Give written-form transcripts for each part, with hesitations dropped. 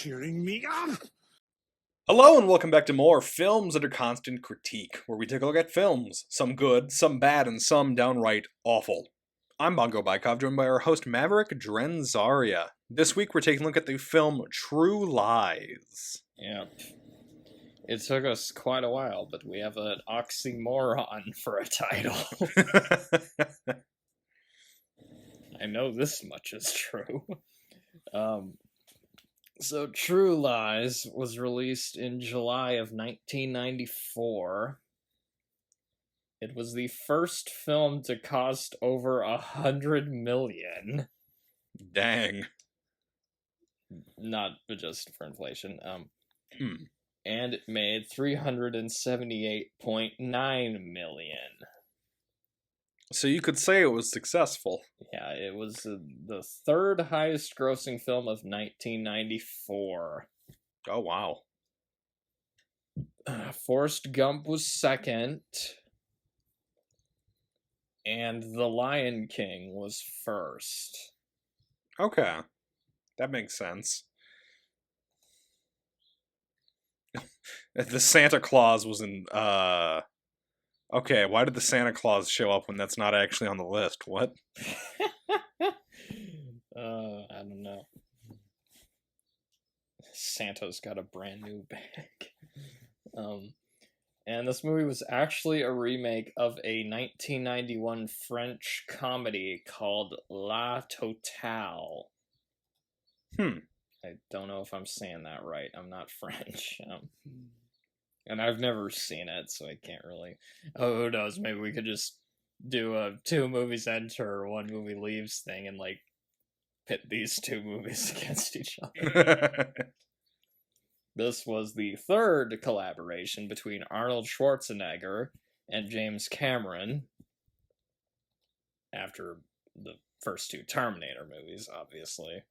cheering me up. Hello and welcome back to more Films Under Constant Critique, where we take a look at films, some good, some bad, and some downright awful. I'm Bongo Baikov, joined by our host Maverick, Dren, Zaria. This week we're taking a look at the film True Lies. Yeah. It took us quite a while, but we have an oxymoron for a title. I know this much is true. So True Lies was released in July of 1994. It was the first film to cost over $100 million. Dang. Not adjusted for inflation. And it made $378.9 million. So you could say it was successful. Yeah, it was the third highest grossing film of 1994. Oh, wow. Forrest Gump was second. And The Lion King was first. Okay. That makes sense. The Santa Claus was in, Okay, why did the Santa Claus show up when that's not actually on the list? What? I don't know. Santa's got a brand new bag. And this movie was actually a remake of a 1991 French comedy called La Totale. I don't know if I'm saying that right. I'm not French. And I've never seen it, so I can't really... Oh, who knows? Maybe we could just do a 2 movies enter, 1 movie leaves thing and, like, pit these 2 movies against each other. This was the third collaboration between Arnold Schwarzenegger and James Cameron, after the first 2 Terminator movies, obviously.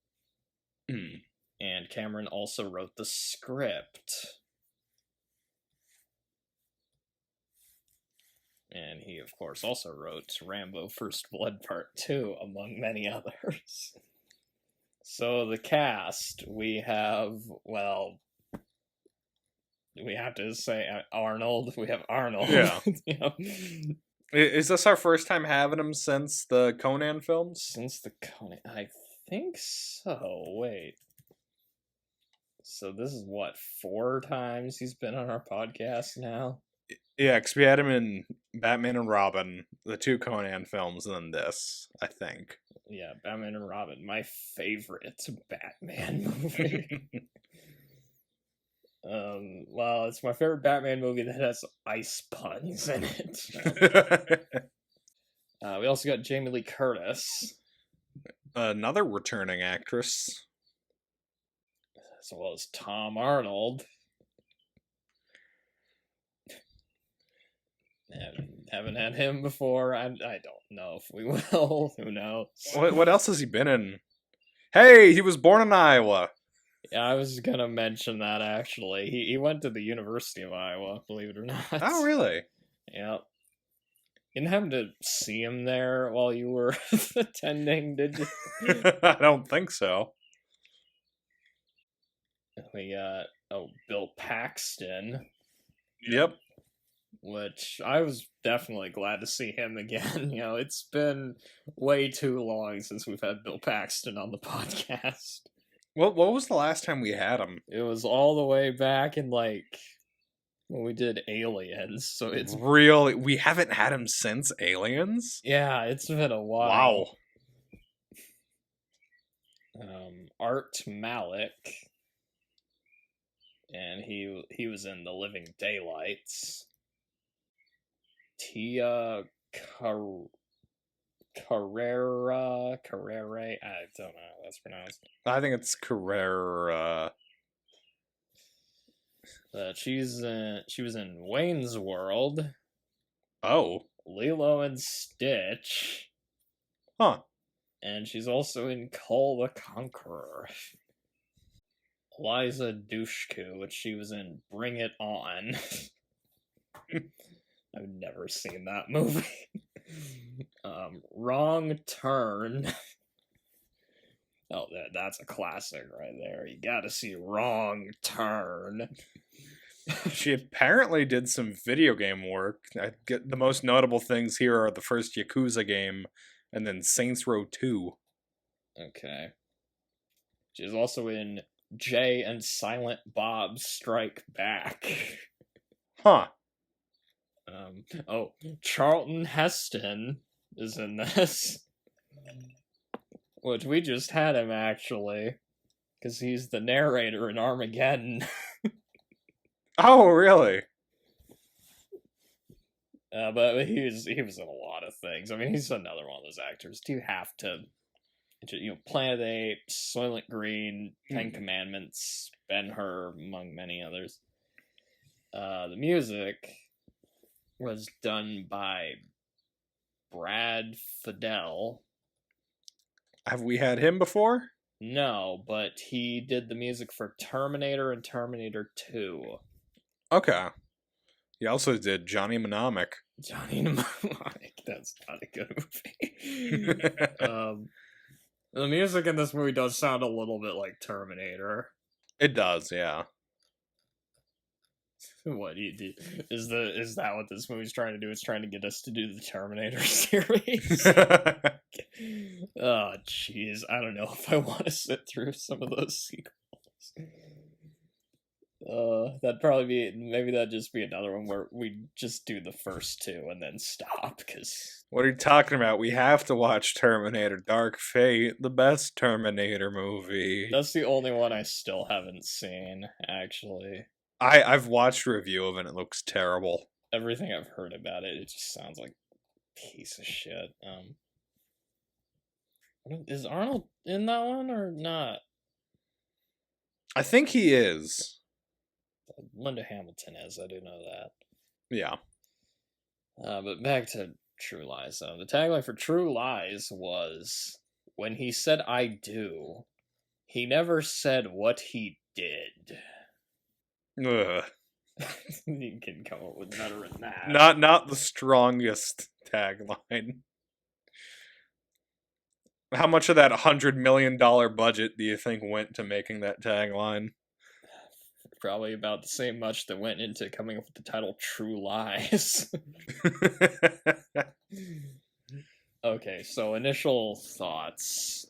And Cameron also wrote the script. And he, of course, also wrote Rambo First Blood Part 2, among many others. So the cast, we have, well, we have to say Arnold. We have Arnold. Yeah. Yeah. Is this our first time having him since the Conan films? Since the Conan, I think so. Wait. So this is what, 4 times he's been on our podcast now? Yeah, because we had him in Batman and Robin, the 2 Conan films, and then this, I think. Yeah, Batman and Robin, my favorite Batman movie. Well, it's my favorite Batman movie that has ice puns in it. We also got Jamie Lee Curtis. Another returning actress. As well as Tom Arnold. Haven't had him before. I don't know if we will. Who knows? What else has he been in? Hey, he was born in Iowa. Yeah, I was gonna mention that, actually. He went to the University of Iowa, believe it or not. Oh, really? Yeah. You didn't happen to see him there while you were attending, did you? I don't think so. We got, Bill Paxton. Yep. Which I was definitely glad to see him again. You know, it's been way too long since we've had Bill Paxton on the podcast. What was the last time we had him? It was all the way back in, like, when we did Aliens, so it's... Really? We haven't had him since Aliens? Yeah, it's been a while. Wow. Art Malik. And he was in The Living Daylights. Tia Carrere, I don't know how that's pronounced. I think it's Carrera. She was in Wayne's World. Oh. Lilo and Stitch. Huh. And she's also in Call the Conqueror. Liza Dushku, which she was in Bring It On. I've never seen that movie. Wrong Turn. Oh, that's a classic right there. You gotta see Wrong Turn. She apparently did some video game work. I get the most notable things here are the first Yakuza game, and then Saints Row 2. Okay. She's also in Jay and Silent Bob Strike Back. Huh. Charlton Heston is in this. Which we just had him, actually. Because he's the narrator in Armageddon. Oh, really? But he was in a lot of things. I mean, he's another one of those actors. Do you have to... Planet of the Apes, Soylent Green, Ten Commandments, Ben-Hur, among many others. The music was done by Brad Fidel. Have we had him before? No, but he did the music for Terminator and Terminator 2. Okay. He also did Johnny Mnemonic. Johnny Mnemonic. That's not a good movie. The music in this movie does sound a little bit like Terminator. It does, yeah. What is that what this movie's trying to do? It's trying to get us to do the Terminator series. Oh, jeez, I don't know if I want to sit through some of those sequels. That'd just be another one where we just do the first two and then stop. Because what are you talking about? We have to watch Terminator Dark Fate, the best Terminator movie. That's the only one I still haven't seen, actually. I've watched a review of it and it looks terrible. Everything I've heard about it just sounds like a piece of shit. Is Arnold in that one or not? I think he is. Linda Hamilton is, I do know that. Yeah. But back to True Lies. The tagline for True Lies was, when he said I do, he never said what he did. Ugh. You can come up with better than that. Not the strongest tagline. How much of that $100 million budget do you think went to making that tagline? Probably about the same much that went into coming up with the title True Lies. Okay, so initial thoughts.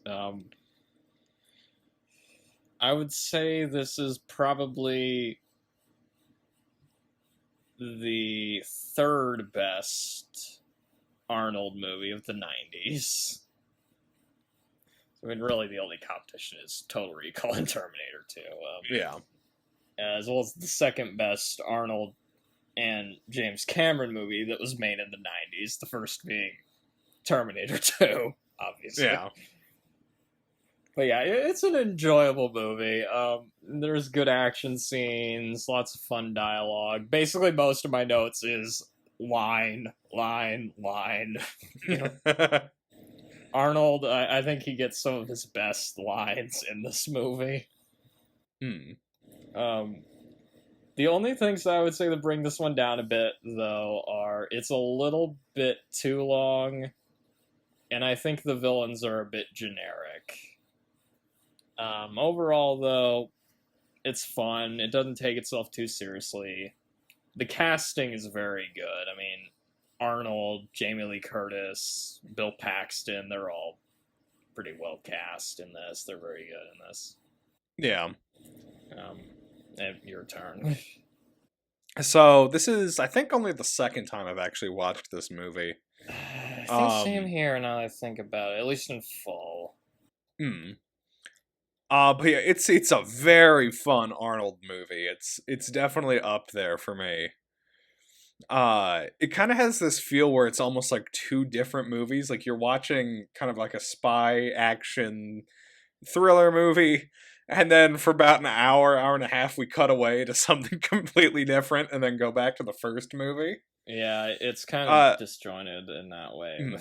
I would say this is probably the third best Arnold movie of the 90s. I mean, really, the only competition is Total Recall and Terminator 2. Yeah. As well as the second best Arnold and James Cameron movie that was made in the 90s, the first being Terminator 2, obviously. Yeah. But yeah, it's an enjoyable movie. There's good action scenes, lots of fun dialogue. Basically, most of my notes is line, line, line. Arnold, I think he gets some of his best lines in this movie. The only things that I would say that bring this one down a bit, though, are it's a little bit too long, and I think the villains are a bit generic. Overall, though, it's fun. It doesn't take itself too seriously. The casting is very good. I mean, Arnold, Jamie Lee Curtis, Bill Paxton, they're all pretty well cast in this. They're very good in this. Yeah. Your turn. So, this is, I think, only the second time I've actually watched this movie. I think same here now that I think about it, at least in full. But yeah, it's a very fun Arnold movie. It's definitely up there for me. It kind of has this feel where it's almost like two different movies. Like you're watching kind of like a spy action thriller movie, and then for about an hour and a half, we cut away to something completely different, and then go back to the first movie. Yeah, it's kind of disjointed in that way.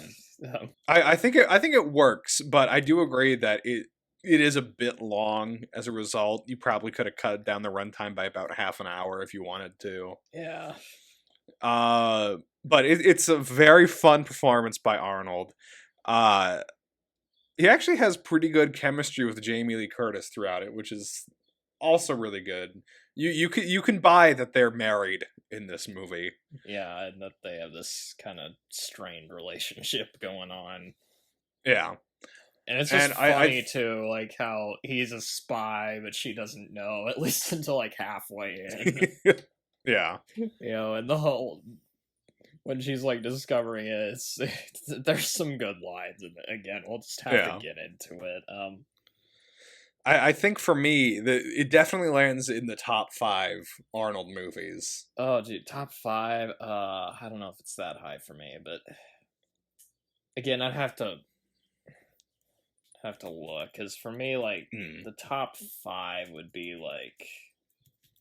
I think it works, but I do agree that it is a bit long as a result. You probably could have cut down the runtime by about half an hour if you wanted to. Yeah. But it's a very fun performance by Arnold. he actually has pretty good chemistry with Jamie Lee Curtis throughout it, which is also really good. You can buy that they're married in this movie. Yeah, and that they have this kind of strained relationship going on. Yeah. And it's just funny, too, like, how he's a spy, but she doesn't know, at least until, like, halfway in. Yeah. You know, and the whole... When she's, like, discovering it, there's some good lines, and again, we'll just have to get into it. I think for me, it definitely lands in the top 5 Arnold movies. Oh, dude, top 5? I don't know if it's that high for me, but... Again, I'd have to look, because for me, like, the top 5 would be, like,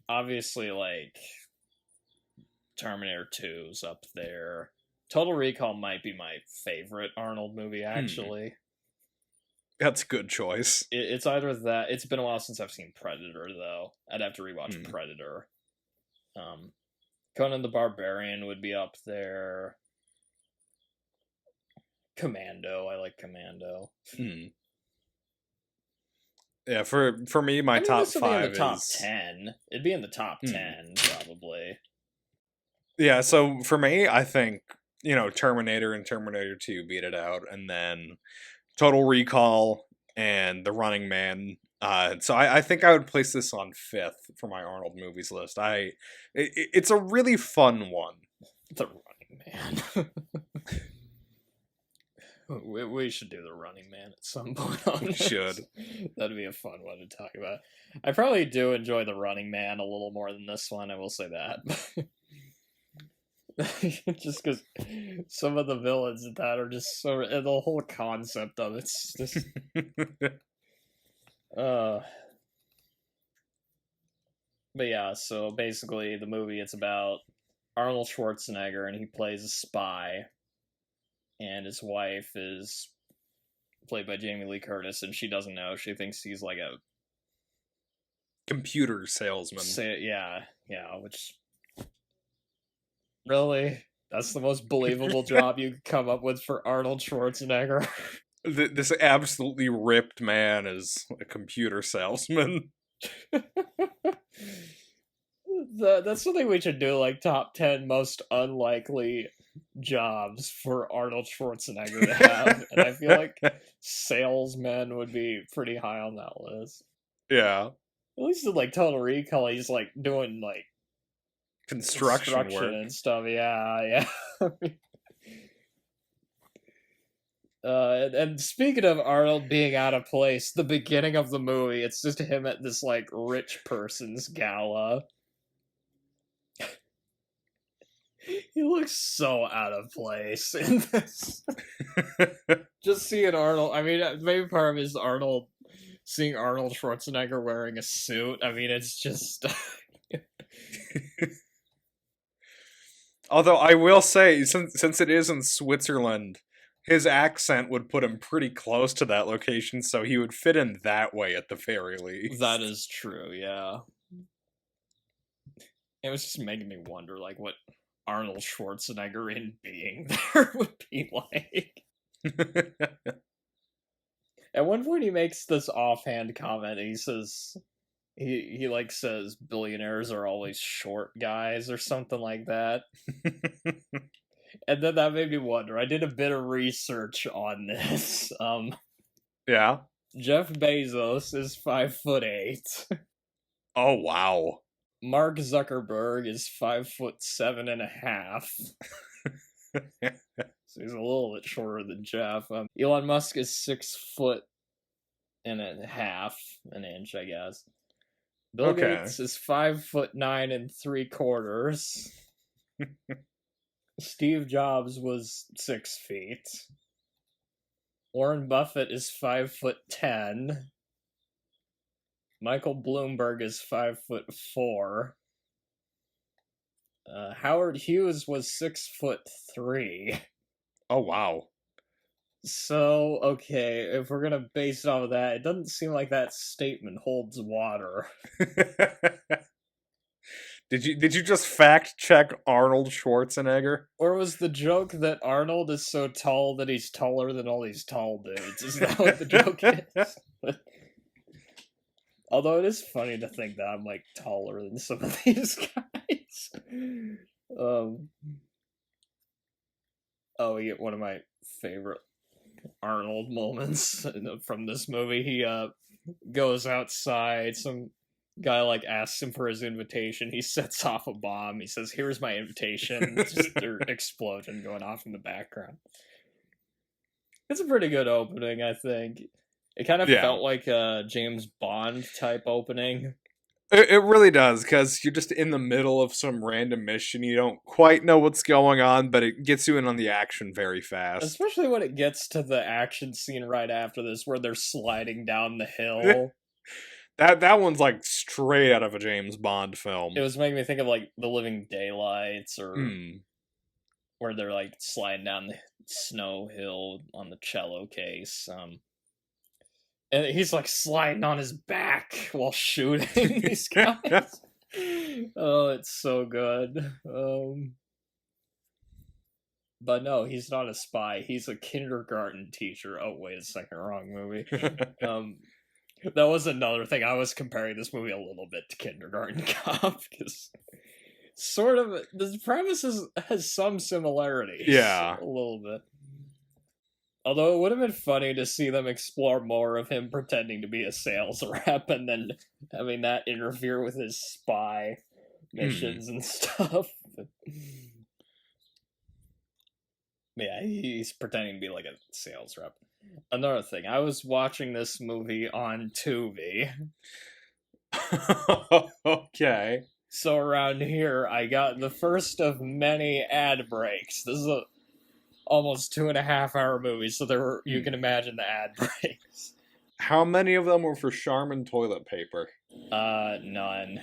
obviously, like, Terminator 2's up there. Total Recall might be my favorite Arnold movie, actually. That's a good choice. It's either that... It's been a while since I've seen Predator, though. I'd have to rewatch Predator. Conan the Barbarian would be up there. Commando. I like Commando. Yeah, for me, my top 5 be in the top 10. It'd be in the top 10, probably. Yeah, so for me, I think, Terminator and Terminator 2 beat it out, and then Total Recall and The Running Man. So I think I would place this on 5th for my Arnold movies list. It's a really fun one. The Running Man. We should do The Running Man at some point on this. Should. That'd be a fun one to talk about. I probably do enjoy The Running Man a little more than this one, I will say that. Just because some of the villains in that are just so... And the whole concept of it's just... But yeah, so basically the movie, it's about Arnold Schwarzenegger, and he plays a spy. And his wife is played by Jamie Lee Curtis, and she doesn't know. She thinks he's like a computer salesman. Yeah, which... Really? That's the most believable job you could come up with for Arnold Schwarzenegger? This absolutely ripped man is a computer salesman. That's something we should do, like, top 10 most unlikely jobs for Arnold Schwarzenegger to have. And I feel like salesman would be pretty high on that list. Yeah. At least in, like, Total Recall, he's, like, doing, like, construction work and stuff. Yeah. And speaking of Arnold being out of place, the beginning of the movie, it's just him at this, like, rich person's gala. He looks so out of place in this. Just seeing Arnold, I mean, maybe part of it is seeing Arnold Schwarzenegger wearing a suit. I mean, it's just... Although I will say, since it is in Switzerland, his accent would put him pretty close to that location, so he would fit in that way at the very least. That is true, yeah. It was just making me wonder, like, what Arnold Schwarzenegger in being there would be like. At one point he makes this offhand comment. He says... He like says billionaires are always short guys or something like that. And then that made me wonder. I did a bit of research on this. Yeah. Jeff Bezos is 5'8". Oh wow. Mark Zuckerberg is 5'7.5". So he's a little bit shorter than Jeff. Elon Musk is 6'1.5", an inch, I guess. Bill Gates is 5'9.75". Steve Jobs was 6 feet. Warren Buffett is 5'10". Michael Bloomberg is 5'4". Howard Hughes was 6'3". Oh wow. So, okay, if we're gonna base it off of that, it doesn't seem like that statement holds water. Did you just fact check Arnold Schwarzenegger? Or was the joke that Arnold is so tall that he's taller than all these tall dudes? Is that what the joke is? Although it is funny to think that I'm like taller than some of these guys. Oh, we get one of my favorite Arnold moments from this movie. He goes outside. Some guy like asks him for his invitation. He sets off a bomb. He says, "Here's my invitation." Just their explosion going off in the background. It's a pretty good opening, I think. It kind of felt like a James Bond type opening. It really does, because you're just in the middle of some random mission. You don't quite know what's going on, but it gets you in on the action very fast. Especially when it gets to the action scene right after this, where they're sliding down the hill. That one's like straight out of a James Bond film. It was making me think of like The Living Daylights, or where they're like sliding down the snow hill on the cello case. And he's like sliding on his back while shooting these guys. Oh, it's so good. But no, he's not a spy. He's a kindergarten teacher. Oh, wait a second, wrong movie. That was another thing. I was comparing this movie a little bit to Kindergarten Cop, because sort of the premise has some similarities. Yeah, a little bit. Although it would have been funny to see them explore more of him pretending to be a sales rep and then having that interfere with his spy missions and stuff. But yeah, he's pretending to be like a sales rep. Another thing, I was watching this movie on Tubi. Okay. So around here, I got the first of many ad breaks. This is a almost 2.5-hour movie, so you can imagine the ad breaks. How many of them were for Charmin toilet paper? None.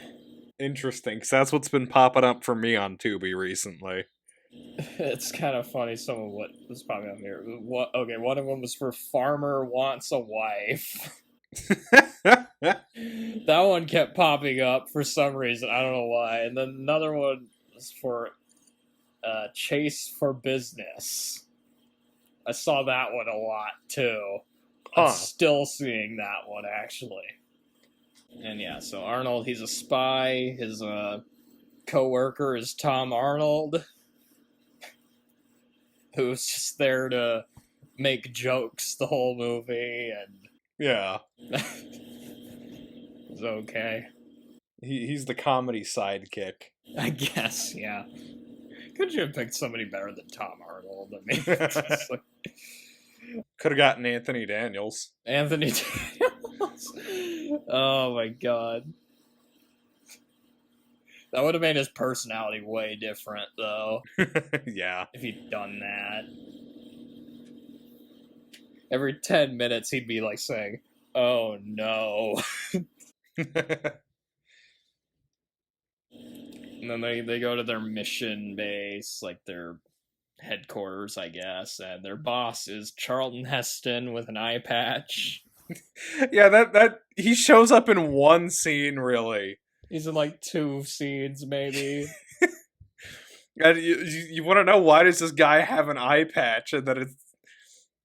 Interesting, because that's what's been popping up for me on Tubi recently. It's kind of funny, some of what was popping up here. Okay, one of them was for Farmer Wants a Wife. That one kept popping up for some reason, I don't know why. And then another one was for Chase for Business. I saw that one a lot too. I'm still seeing that one, actually. And yeah, so Arnold, he's a spy. His co-worker is Tom Arnold, who's just there to make jokes the whole movie, and yeah, it's okay. He's the comedy sidekick, I guess. Yeah. Could you have picked somebody better than Tom Arnold? I mean, could have gotten Anthony Daniels. Anthony Daniels. Oh my god. That would have made his personality way different, though. Yeah. If he'd done that. Every 10 minutes, he'd be like saying, "Oh no." And then they go to their mission base, like their headquarters, I guess, and their boss is Charlton Heston with an eye patch. Yeah, that he shows up in one scene, really. He's in like 2 scenes, maybe. And you want to know, why does this guy have an eye patch? And that it's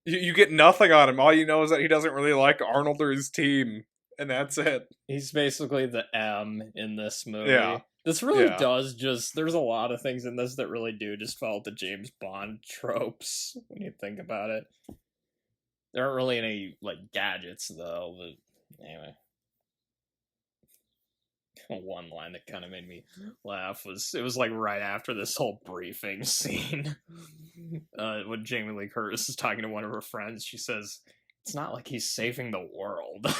you get nothing on him. All you know is that he doesn't really like Arnold or his team, and that's it. He's basically the M in this movie. Yeah. This really does just... There's a lot of things in this that really do just follow the James Bond tropes, when you think about it. There aren't really any, like, gadgets, though, but anyway. One line that kind of made me laugh was, it was like right after this whole briefing scene, when Jamie Lee Curtis is talking to one of her friends. She says, "It's not like he's saving the world."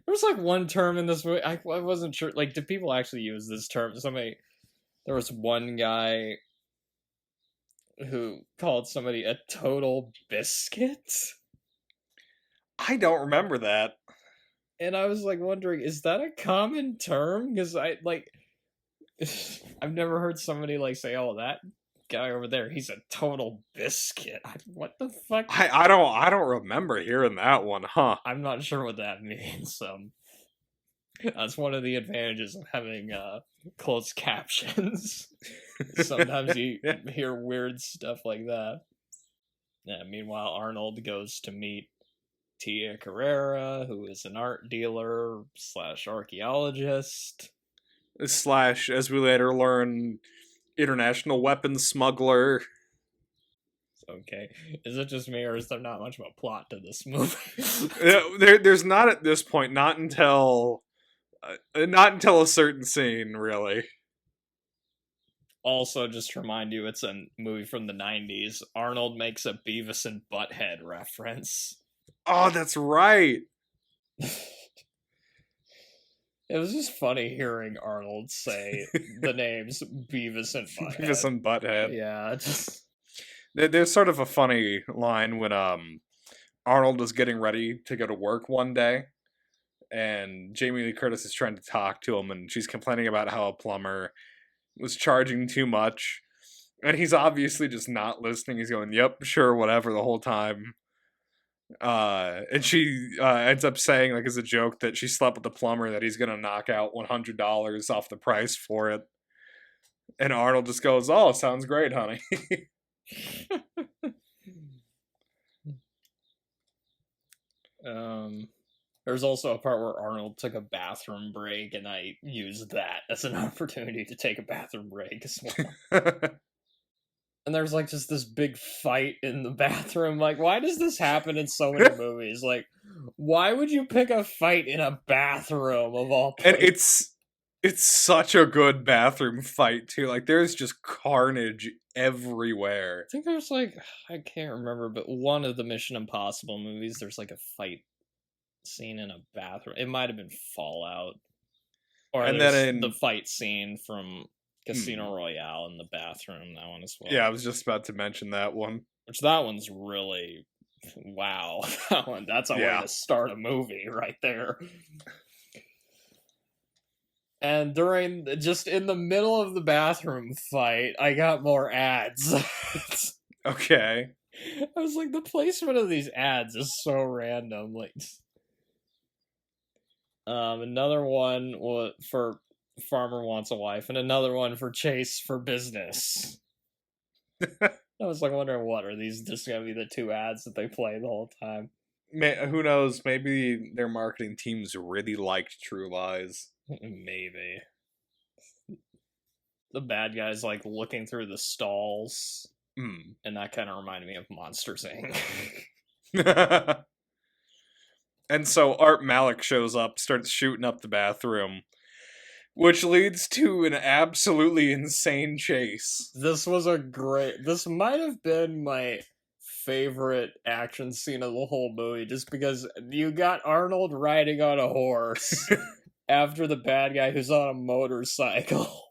There was like one term in this movie, I wasn't sure, like, did people actually use this term? There was one guy who called somebody a total biscuit. I don't remember that. And I was like wondering, is that a common term? Because I've never heard somebody like say, "Oh, that guy over there, he's a total biscuit." What the fuck? I don't remember hearing that one, huh? I'm not sure what that means. That's one of the advantages of having closed captions. Sometimes you hear weird stuff like that. Yeah, meanwhile, Arnold goes to meet Tia Carrera, who is an art dealer / archaeologist. / as we later learn, international weapons smuggler. Okay, is it just me, or is there not much of a plot to this movie? There's not at this point. Not until a certain scene, really. Also, just to remind you, it's a movie from the 90s. Arnold makes a Beavis and Butthead reference. Oh, that's right. It was just funny hearing Arnold say the names Beavis and Butthead. Beavis and Butthead. Yeah, just... There's sort of a funny line when Arnold is getting ready to go to work one day, and Jamie Lee Curtis is trying to talk to him, and she's complaining about how a plumber was charging too much, and he's obviously just not listening. He's going, "Yep, sure, whatever," the whole time. And she ends up saying, like, as a joke, that she slept with the plumber, that he's gonna knock out $100 off the price for it. And Arnold just goes, "Oh, sounds great, honey." There's also a part where Arnold took a bathroom break, and I used that as an opportunity to take a bathroom break as well. And there's like just this big fight in the bathroom. Like, why does this happen in so many movies? Like, why would you pick a fight in a bathroom of all places? And it's such a good bathroom fight too. Like, there's just carnage everywhere. I think there's like, I can't remember, but one of the Mission Impossible movies, there's like a fight scene in a bathroom. It might have been Fallout. Or and then the fight scene from Casino Royale in the bathroom, that one as well. Yeah, I was just about to mention that one. Which, that one's really, wow. That's a way to start a movie right there. And just in the middle of the bathroom fight, I got more ads. Okay. I was like, the placement of these ads is so random. Like, another one for Farmer Wants a Wife, and another one for Chase for Business. I was like wondering, what are these just gonna be the two ads that they play the whole time? Who knows? Maybe their marketing teams really liked True Lies. Maybe. The bad guy's like looking through the stalls, and that kind of reminded me of Monsters, Inc. And so Art Malik shows up, starts shooting up the bathroom, which leads to an absolutely insane chase. This might have been my favorite action scene of the whole movie, just because you got Arnold riding on a horse after the bad guy who's on a motorcycle.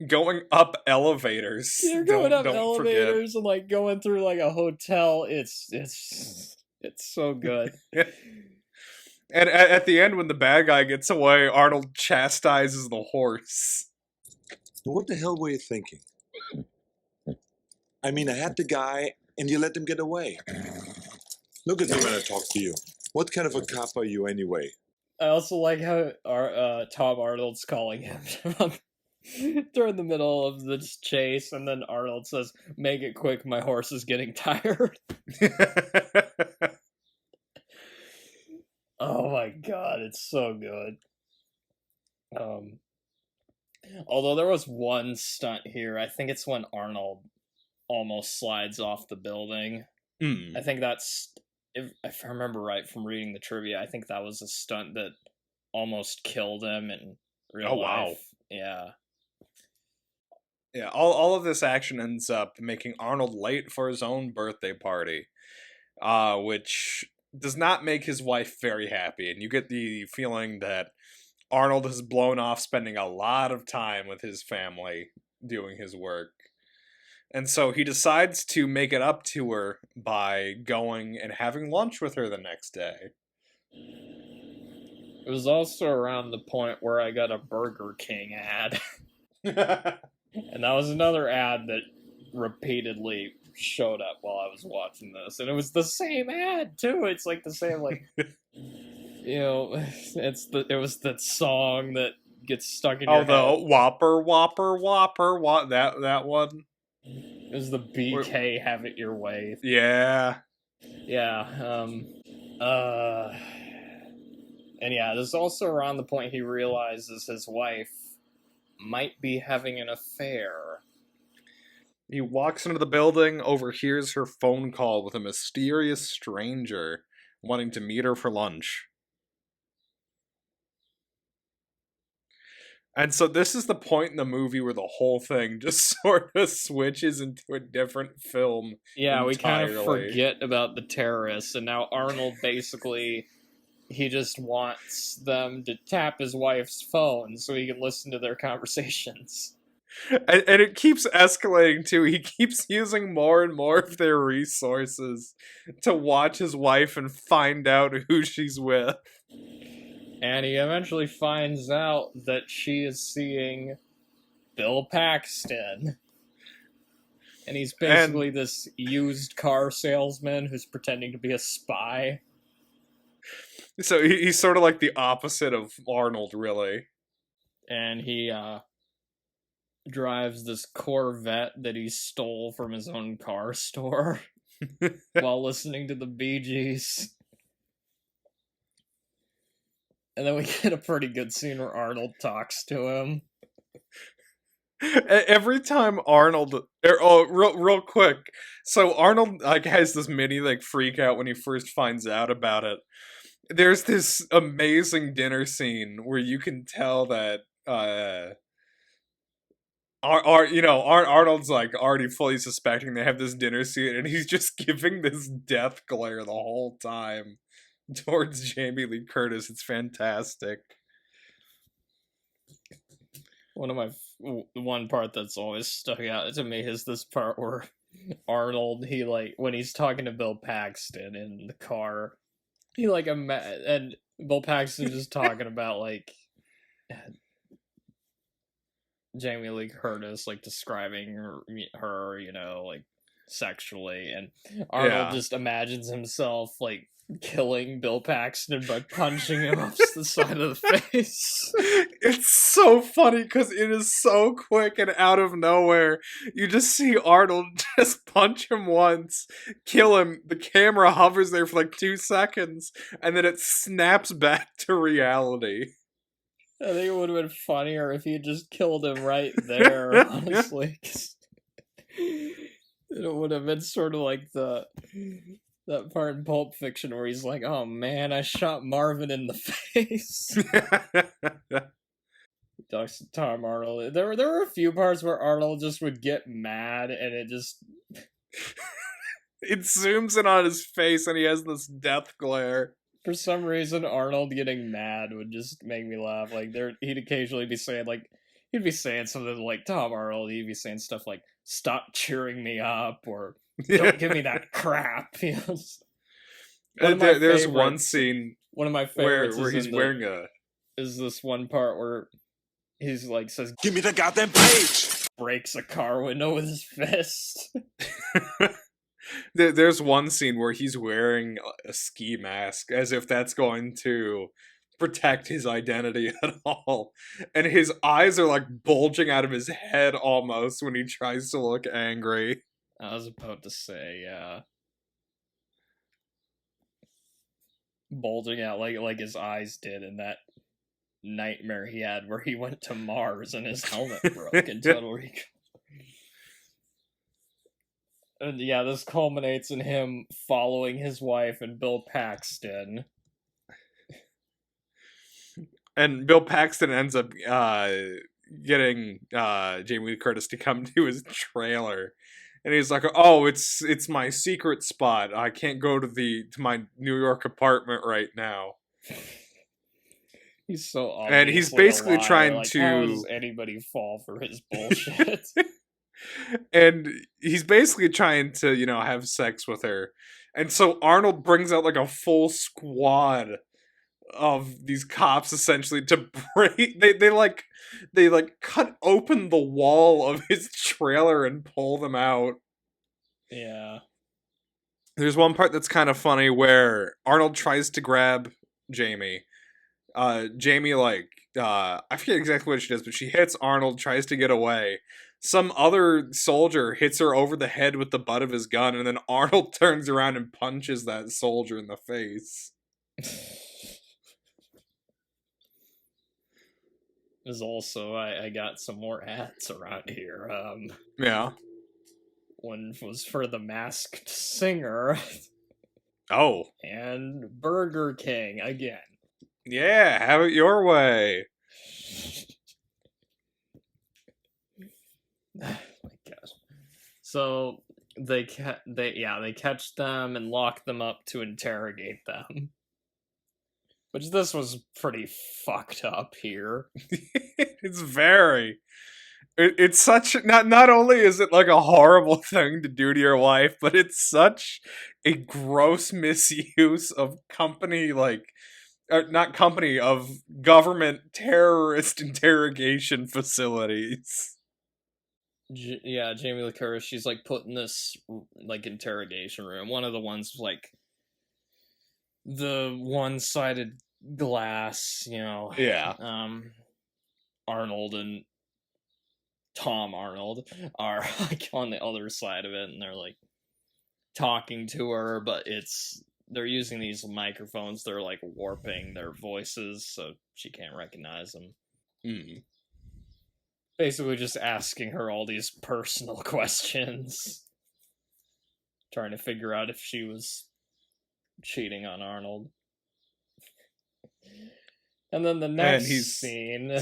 Going up elevators. You're going up elevators and like going through like a hotel. It's so good. And at the end, when the bad guy gets away, Arnold chastises the horse. What the hell were you thinking? I mean, I had the guy, and you let him get away. Look at me when I talk to you. What kind of a cop are you anyway? I also like how Tom Arnold's calling him during the middle of this chase, and then Arnold says, "Make it quick, my horse is getting tired." Oh my god, it's so good. Although there was one stunt here, I think it's when Arnold almost slides off the building. I think that's, if I remember right from reading the trivia, I think that was a stunt that almost killed him in real life. Wow. Yeah. Yeah, all of this action ends up making Arnold late for his own birthday party, which does not make his wife very happy, and you get the feeling that Arnold has blown off spending a lot of time with his family doing his work. And so he decides to make it up to her by going and having lunch with her the next day. It was also around the point where I got a Burger King ad. And that was another ad that repeatedly showed up while I was watching this. And it was the same ad, too. It's like the same, like... it was that song that gets stuck in your head. Oh, the Whopper, Whopper, Whopper, that one? It was the BK Have It Your Way. Yeah. Yeah, and yeah, this is also around the point he realizes his wife might be having an affair. He walks into the building, overhears her phone call with a mysterious stranger wanting to meet her for lunch. And so this is the point in the movie where the whole thing just sort of switches into a different film. Yeah, we kind of entirely. forget about the terrorists, and now Arnold basically, he just wants them to tap his wife's phone so he can listen to their conversations. And it keeps escalating too. He keeps using more and more of their resources to watch his wife and find out who she's with. And he eventually finds out that she is seeing Bill Paxton. And he's basically this used car salesman who's pretending to be a spy. So he's sort of like the opposite of Arnold, really. And he drives this Corvette that he stole from his own car store while listening to the Bee Gees. And then we get a pretty good scene where Arnold talks to him. Every time Arnold, real quick. So Arnold has this mini freak out when he first finds out about it. There's this amazing dinner scene where you can tell that Arnold's already fully suspecting they have this dinner scene, and he's just giving this death glare the whole time towards Jamie Lee Curtis. It's fantastic. One part that's always stuck out to me is this part where Arnold, when he's talking to Bill Paxton in the car, and Bill Paxton's just talking about Jamie Lee Curtis, describing her, sexually, and Arnold just imagines himself killing Bill Paxton by punching him off the side of the face. It's so funny because it is so quick and out of nowhere. You just see Arnold just punch him once, kill him, the camera hovers there for 2 seconds, and then it snaps back to reality. I think it would have been funnier if he had just killed him right there, honestly. It would have been sort of like that part in Pulp Fiction where he's like, "Oh man, I shot Marvin in the face." He talks to Tom Arnold. There were a few parts where Arnold just would get mad, and it just it zooms in on his face, and he has this death glare. For some reason, Arnold getting mad would just make me laugh. He'd occasionally be saying he'd be saying something like Tom Arnold. He'd be saying stuff like "Stop cheering me up" or "Don't give me that crap." There's one scene. One of my favorites where he's wearing is this one part where he's says, "Give me the goddamn page!" breaks a car window with his fist. There's one scene where he's wearing a ski mask as if that's going to protect his identity at all. And his eyes are bulging out of his head almost when he tries to look angry. I was about to say, yeah. Bulging out like his eyes did in that nightmare he had where he went to Mars and his helmet broke in Total Recall. And yeah, this culminates in him following his wife and Bill Paxton. And Bill Paxton ends up getting Jamie Lee Curtis to come to his trailer. And he's like, "Oh, it's my secret spot. I can't go to my New York apartment right now." He's so obviously and he's basically trying to. How does anybody fall for his bullshit? And he's basically trying to, have sex with her. And so Arnold brings out a full squad of these cops essentially to break. They cut open the wall of his trailer and pull them out. Yeah. There's one part that's kind of funny where Arnold tries to grab Jamie. Jamie, like, I forget exactly what she does, but she hits Arnold, tries to get away. Some other soldier hits her over the head with the butt of his gun, and then Arnold turns around and punches that soldier in the face. There's also, I got some more ads around here. Yeah. One was for The Masked Singer Oh. and Burger King again. Yeah, have it your way. Oh my gosh. So they catch them and lock them up to interrogate them. Which this was pretty fucked up here. It's very. It's such not only is it like a horrible thing to do to your wife, but it's such a gross misuse of company, like not company, of government terrorist interrogation facilities. Jamie Lee Curtis, she's like put in this like interrogation room. One of the ones like the one-sided glass, Yeah. Arnold and Tom Arnold are like on the other side of it, and they're like talking to her, but they're using these microphones. They're like warping their voices, so she can't recognize them. Basically, just asking her all these personal questions, trying to figure out if she was cheating on Arnold. And then the next scene.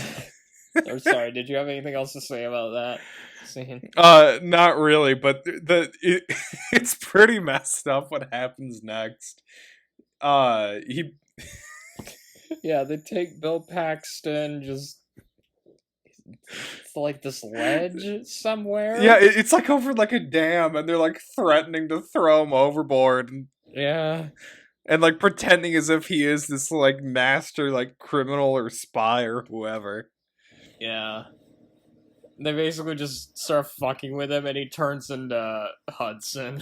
Or sorry, did you have anything else to say about that scene? Not really, but it's pretty messed up what happens next. They take Bill Paxton just like this ledge somewhere. Yeah, it's like over like a dam, and they're like threatening to throw him overboard. Yeah. And like pretending as if he is this like master like criminal or spy or whoever. Yeah. They basically just start fucking with him, and he turns into Hudson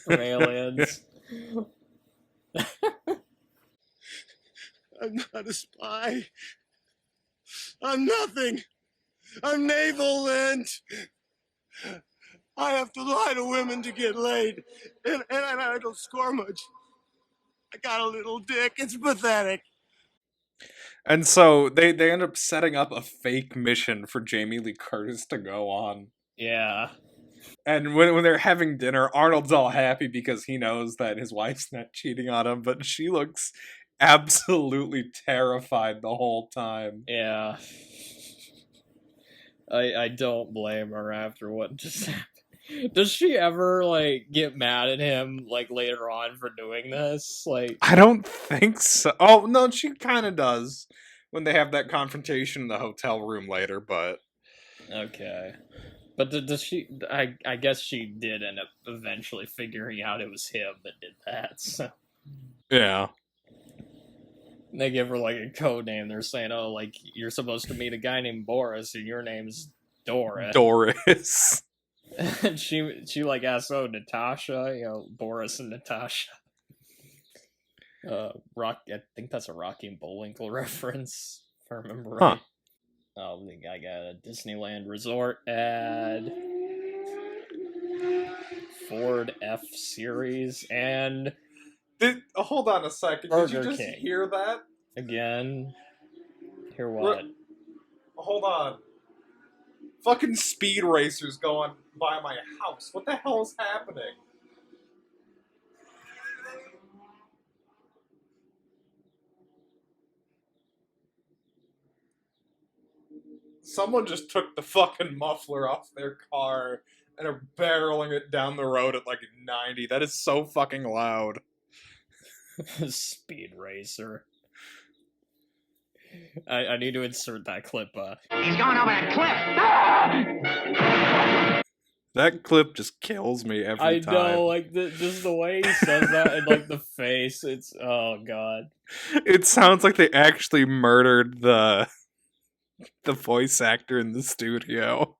from Aliens. I'm not a spy. I'm nothing. I'm naval lint. I have to lie to women to get laid, and I don't score much. I got a little dick. It's pathetic. And so they end up setting up a fake mission for Jamie Lee Curtis to go on. Yeah. And when they're having dinner, Arnold's all happy because he knows that his wife's not cheating on him, but she looks absolutely terrified the whole time. Yeah. I don't blame her after what just happened. Does she ever, like, get mad at him, like, later on for doing this? Like, I don't think so. Oh, no, she kind of does when they have that confrontation in the hotel room later, but... Okay. But does she... I guess she did end up eventually figuring out it was him that did that, so... Yeah. They give her, like, a code name. They're saying, oh, like, you're supposed to meet a guy named Boris, and your name's Doris. Doris. And she like asks, oh, Natasha, Boris and Natasha. I think that's a Rocky and Bullwinkle reference, if I remember right. Oh, I got a Disneyland Resort ad, Ford F-Series, and hold on a second. Burger Did you just King. hear that? Again? Hear what? Hold on. Fucking speed racers going by my house. What the hell is happening? Someone just took the fucking muffler off their car and are barreling it down the road at like 90. That is so fucking loud. Speed racer. I need to insert that clip. He's going over that cliff! That clip just kills me every time. I know, like, just the way he says that and, like, the face, it's... Oh, God. It sounds like they actually murdered the voice actor in the studio.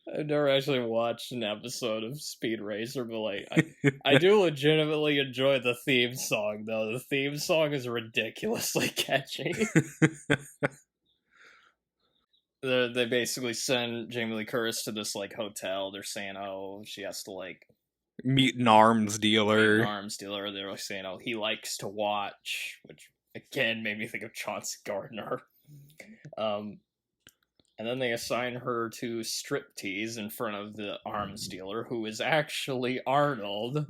I've never actually watched an episode of Speed Racer, but like I do legitimately enjoy the theme song though. The theme song is ridiculously catchy. They basically send Jamie Lee Curtis to this like hotel. They're saying, oh, she has to like Meet an arms dealer. They're like saying, oh, he likes to watch, which again made me think of Chauncey Gardner. And then they assign her to striptease in front of the arms dealer, who is actually Arnold,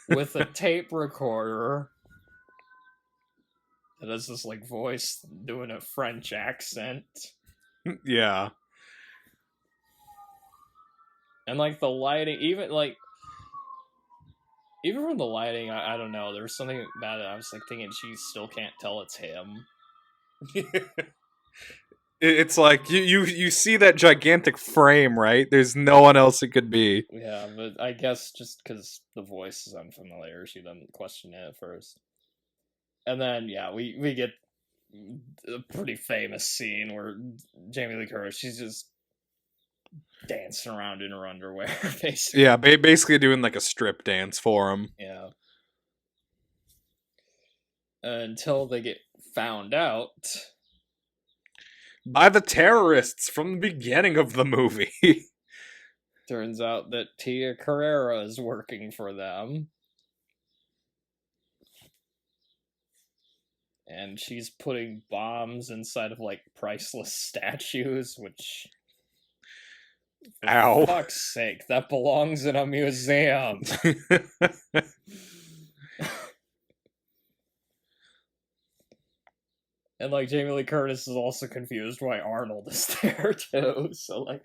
with a tape recorder that has this like voice doing a French accent. Yeah. And like the lighting, even from the lighting, I don't know. There was something about it. I was like thinking she still can't tell it's him. It's like you see that gigantic frame, right? There's no one else it could be. Yeah, but I guess just because the voice is unfamiliar, she doesn't question it at first. And then, yeah, we get a pretty famous scene where Jamie Lee Curtis, she's just dancing around in her underwear, basically. Yeah, basically doing like a strip dance for him. Yeah. Until they get found out by the terrorists from the beginning of the movie. Turns out that Tia Carrera is working for them. And she's putting bombs inside of, like, priceless statues, which... Ow. For fuck's sake, that belongs in a museum. And, like, Jamie Lee Curtis is also confused why Arnold is there, too. So, like...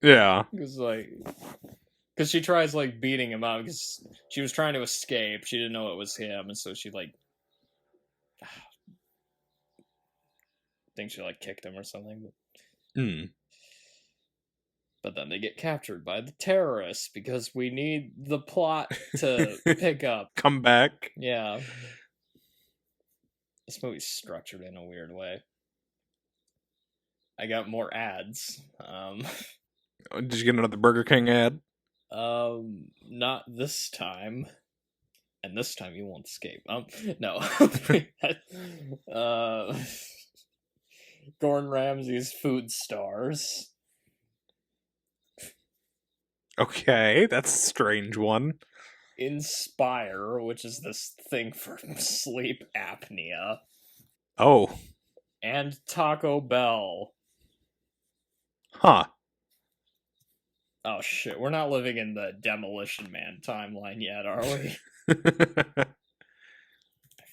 Yeah. Because she tries, like, beating him up, because she was trying to escape. She didn't know it was him, and so she, like... I think she, like, kicked him or something. But then they get captured by the terrorists, because we need the plot to pick up. Come back. Yeah. This movie's structured in a weird way. I got more ads. Did you get another Burger King ad? Not this time. And this time you won't escape. No. Gordon Ramsay's Food Stars. Okay, that's a strange one. Inspire, which is this thing for sleep apnea. Oh. And Taco Bell. Huh. Oh shit, we're not living in the Demolition Man timeline yet, are we? I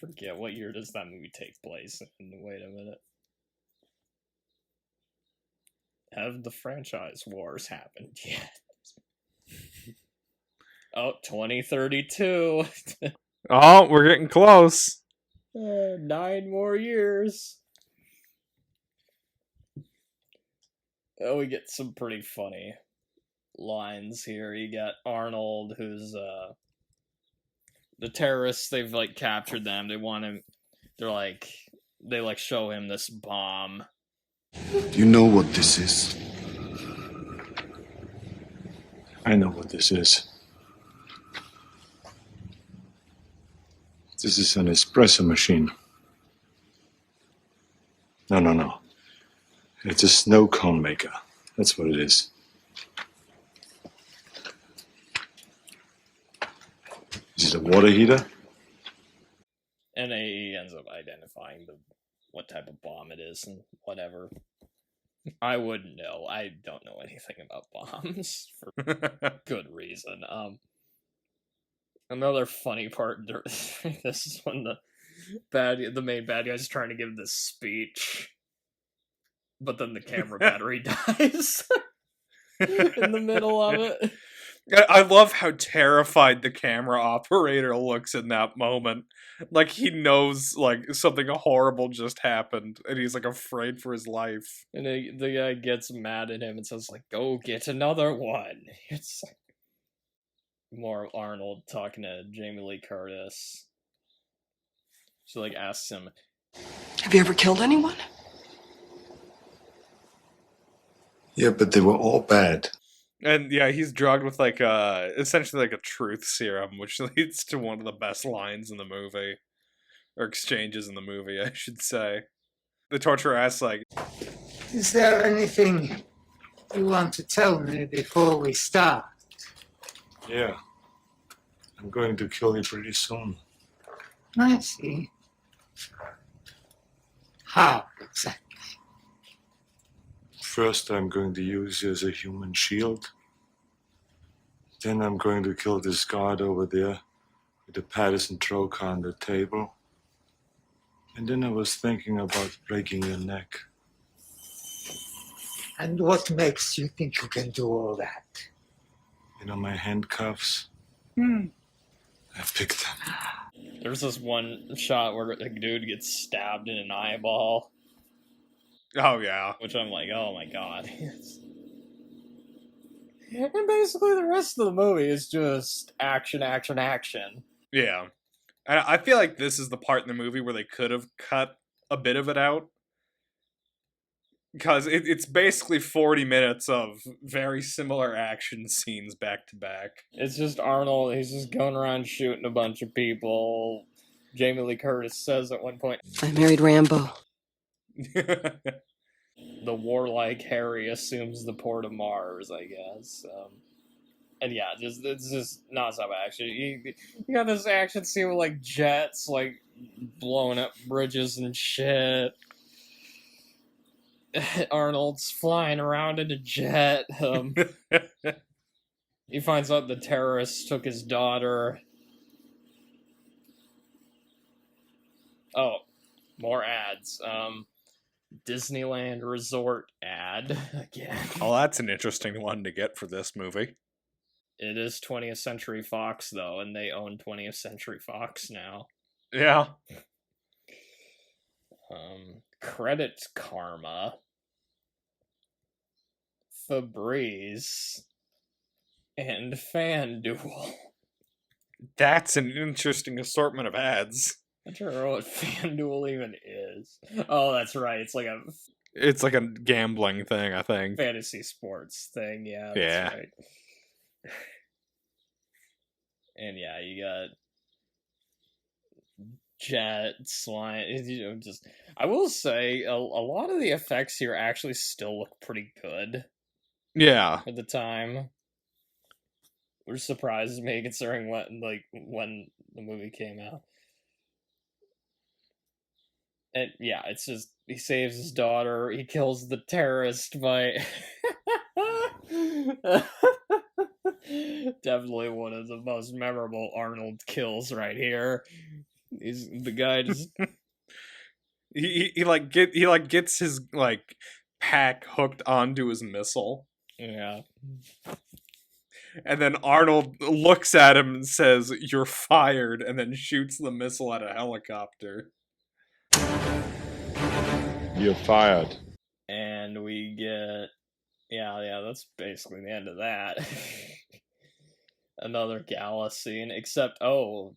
forget, what year does that movie take place in? Wait a minute. Have the franchise wars happened yet? Oh, 2032. Oh, we're getting close. 9 more years. Oh, we get some pretty funny lines here. You got Arnold, who's the terrorists. They've like captured them. They want him. They show him this bomb. Do you know what this is? I know what this is. This is an espresso machine. No. It's a snow cone maker. That's what it is. Is it a water heater? And he ends up identifying what type of bomb it is and whatever. I wouldn't know. I don't know anything about bombs for good reason. Another funny part. This is when the main bad guy's trying to give this speech, but then the camera battery dies in the middle of it. I love how terrified the camera operator looks in that moment. Like he knows like something horrible just happened and he's like afraid for his life. And the guy gets mad at him and says like, "Go get another one." It's like more Arnold talking to Jamie Lee Curtis. She like asks him, "Have you ever killed anyone?" Yeah, but they were all bad. And yeah, he's drugged with like essentially like a truth serum, which leads to one of the best lines in the movie. Or exchanges in the movie, I should say. The torturer asks like, Is there anything you want to tell me before we start? Yeah. I'm going to kill you pretty soon. I see. How exactly? First, I'm going to use you as a human shield. Then I'm going to kill this guard over there with the Patterson trocar on the table. And then I was thinking about breaking your neck. And what makes you think you can do all that? You know my handcuffs? Hmm. I picked them. There's this one shot where a dude gets stabbed in an eyeball, oh yeah. which I'm like, oh my god. And basically the rest of the movie is just action, action, action. Yeah. I feel like this is the part in the movie where they could have cut a bit of it out. Because it's basically 40 minutes of very similar action scenes back to back. It's just Arnold, he's just going around shooting a bunch of people. Jamie Lee Curtis says at one point, I married Rambo. the warlike Harry assumes the port of Mars, I guess. And yeah, it's just non-stop action. You got this action scene with like jets, like blowing up bridges and shit. Arnold's flying around in a jet. He finds out the terrorists took his daughter. Oh, more ads. Disneyland Resort ad again. Oh, that's an interesting one to get for this movie. It is 20th Century Fox, though, and they own 20th Century Fox now. Yeah. Credits Karma. Febreze. And FanDuel. That's an interesting assortment of ads. I don't know what FanDuel even is. Oh, that's right. It's like a It's like a gambling thing, I think. fantasy sports thing. Yeah, that's Yeah. right. And yeah, you got jets flying. You know, just I will say a lot of the effects here actually still look pretty good Yeah. at the time, which surprises me considering when the movie came out. And yeah, it's just he saves his daughter, he kills the terrorist by definitely one of the most memorable Arnold kills right here. He's the guy just he gets his like pack hooked onto his missile. yeah. And then Arnold looks at him and says, "You're fired," and then shoots the missile at a helicopter. You're fired. And we get yeah, that's basically the end of that. Another gala scene, except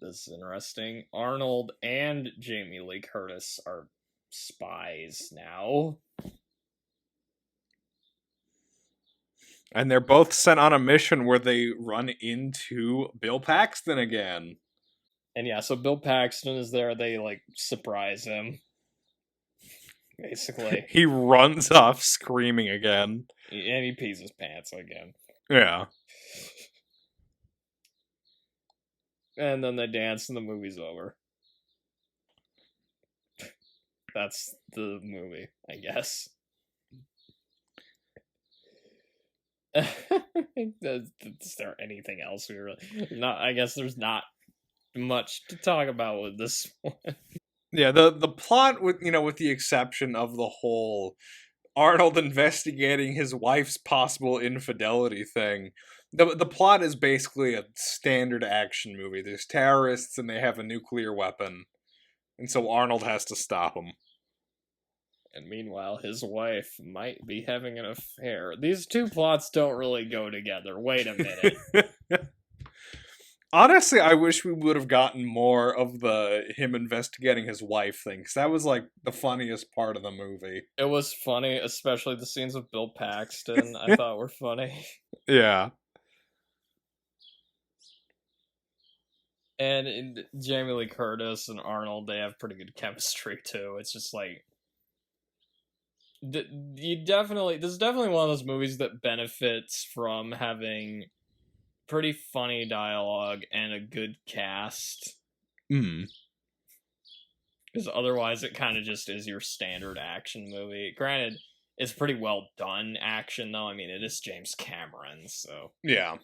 this is interesting. Arnold and Jamie Lee Curtis are spies now. And they're both sent on a mission where they run into Bill Paxton again. And yeah, so Bill Paxton is there, they like surprise him. Basically. He runs off screaming again. And he pees his pants again. Yeah. And then they dance and the movie's over. That's the movie, I guess. Is there anything else we really not? I guess there's not much to talk about with this one. Yeah, the plot with the exception of the whole Arnold investigating his wife's possible infidelity thing. The plot is basically a standard action movie. There's terrorists and they have a nuclear weapon. And so Arnold has to stop them. And meanwhile, his wife might be having an affair. These two plots don't really go together. Wait a minute. Honestly, I wish we would have gotten more of the him investigating his wife thing, because that was like the funniest part of the movie. It was funny, especially the scenes with Bill Paxton. I thought were funny. Yeah. And Jamie Lee Curtis and Arnold, they have pretty good chemistry too. It's just like this is definitely one of those movies that benefits from having pretty funny dialogue and a good cast. Mm. Because otherwise, it kind of just is your standard action movie. Granted, it's pretty well done action, though. I mean, it is James Cameron, so. Yeah.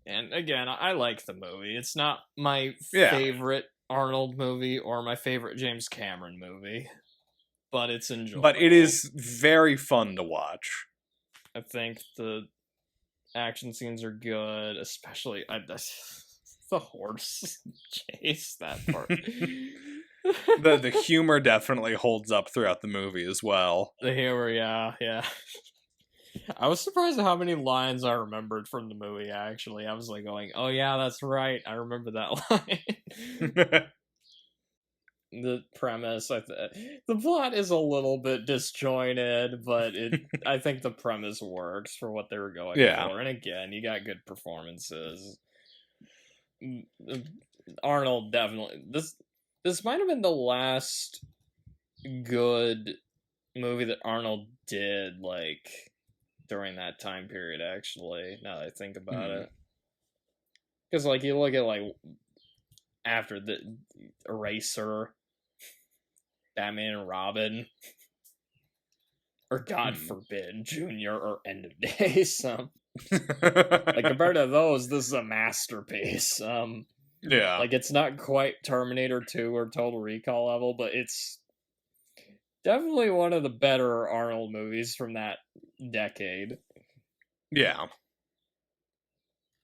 And again, I like the movie. It's not my favorite Arnold movie or my favorite James Cameron movie, but it's enjoyable. But it is very fun to watch. I think the action scenes are good, especially the horse chase, that part. The humor definitely holds up throughout the movie as well. The humor, yeah. I was surprised at how many lines I remembered from the movie, actually. I was like going, oh yeah, that's right, I remember that line. The premise, the plot is a little bit disjointed, but I think the premise works for what they were going for. And again, you got good performances. Arnold definitely... This might have been the last good movie that Arnold did, like, during that time period, actually, now that I think about it. Because, like, you look at, like, after the Eraser, Batman and Robin, or God forbid, Junior or End of Days. Like, compared to those, this is a masterpiece. Yeah. Like, it's not quite Terminator 2 or Total Recall level, but it's definitely one of the better Arnold movies from that decade. Yeah.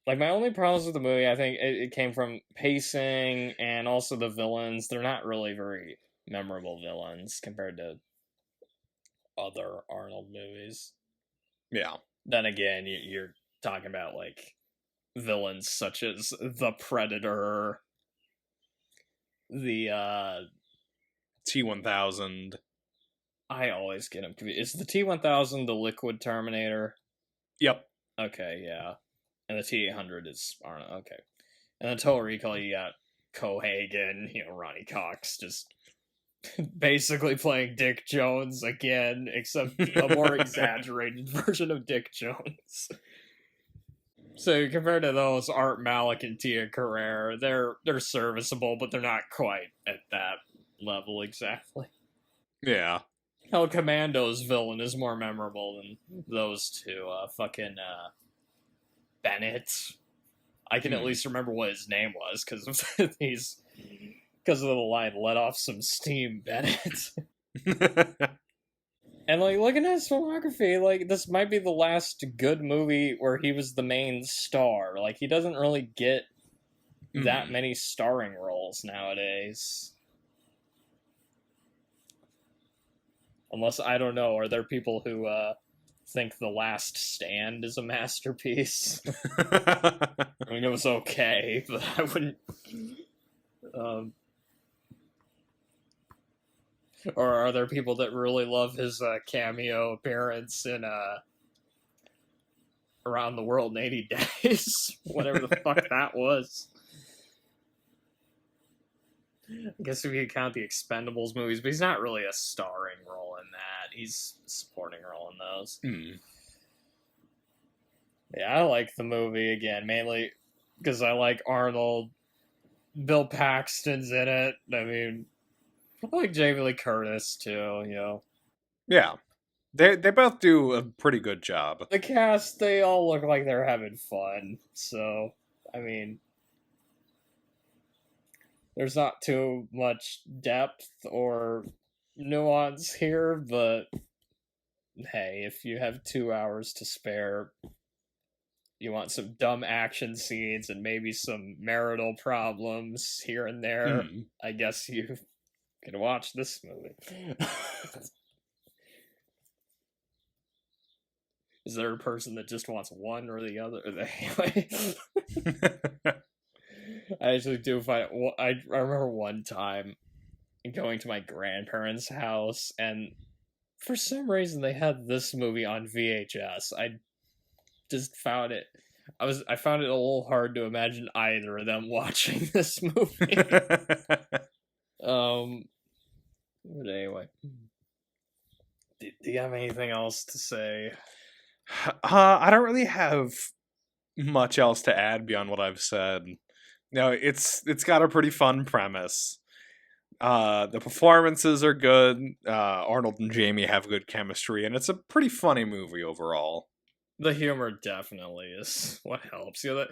Like, my only problems with the movie, I think it came from pacing and also the villains. They're not really very memorable villains compared to other Arnold movies. Yeah. Then again, you're talking about, like, villains such as the Predator, the T-1000. I always get them confused. Is the T-1000 the Liquid Terminator? Yep. Okay, yeah. And the T-800 is Arnold. Okay. And then Total Recall, you got Cohagen, Ronnie Cox, just basically playing Dick Jones again, except a more exaggerated version of Dick Jones. So compared to those, Art Malik and Tia Carrere, they're serviceable, but they're not quite at that level exactly. Yeah. El Commando's villain is more memorable than those two. Bennett. I can at least remember what his name was because of the line "let off some steam, Bennett." And, like, looking at his filmography, like, this might be the last good movie where he was the main star. Like, he doesn't really get that many starring roles nowadays. Unless, I don't know, are there people who think The Last Stand is a masterpiece? I mean, it was okay, but I wouldn't... Or are there people that really love his cameo appearance in Around the World in 80 Days? Whatever the fuck that was. I guess if you count the Expendables movies, but he's not really a starring role in that. He's a supporting role in those. Yeah, I like the movie, again, mainly because I like Arnold. Bill Paxton's in it. I mean... I like Jamie Lee Curtis, too, Yeah. They both do a pretty good job. The cast, they all look like they're having fun, so, I mean... There's not too much depth or nuance here, but... Hey, if you have 2 hours to spare... You want some dumb action scenes and maybe some marital problems here and there, I guess you... can watch this movie. Is there a person that just wants one or the other? Anyway, I actually do find I remember one time going to my grandparents' house, and for some reason they had this movie on VHS. I just found it. I found it a little hard to imagine either of them watching this movie. But anyway, do you have anything else to say? I don't really have much else to add beyond what I've said. No, it's got a pretty fun premise. The performances are good. Arnold and Jamie have good chemistry, and it's a pretty funny movie overall. The humor definitely is what helps. You know,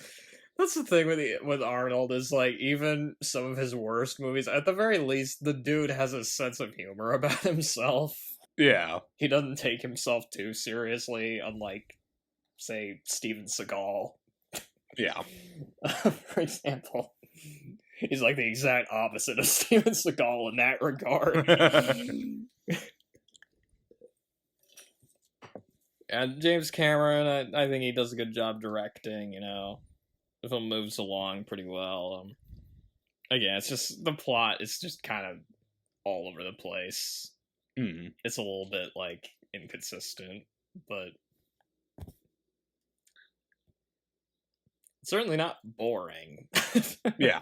that's the thing with Arnold is like even some of his worst movies, at the very least, the dude has a sense of humor about himself. Yeah. He doesn't take himself too seriously, unlike, say, Steven Seagal. Yeah. For example. He's like the exact opposite of Steven Seagal in that regard. And James Cameron, I think he does a good job directing, you know. The film moves along pretty well. Again, it's just, the plot is just kind of all over the place. Mm. It's a little bit, like, inconsistent, but it's certainly not boring. Yeah.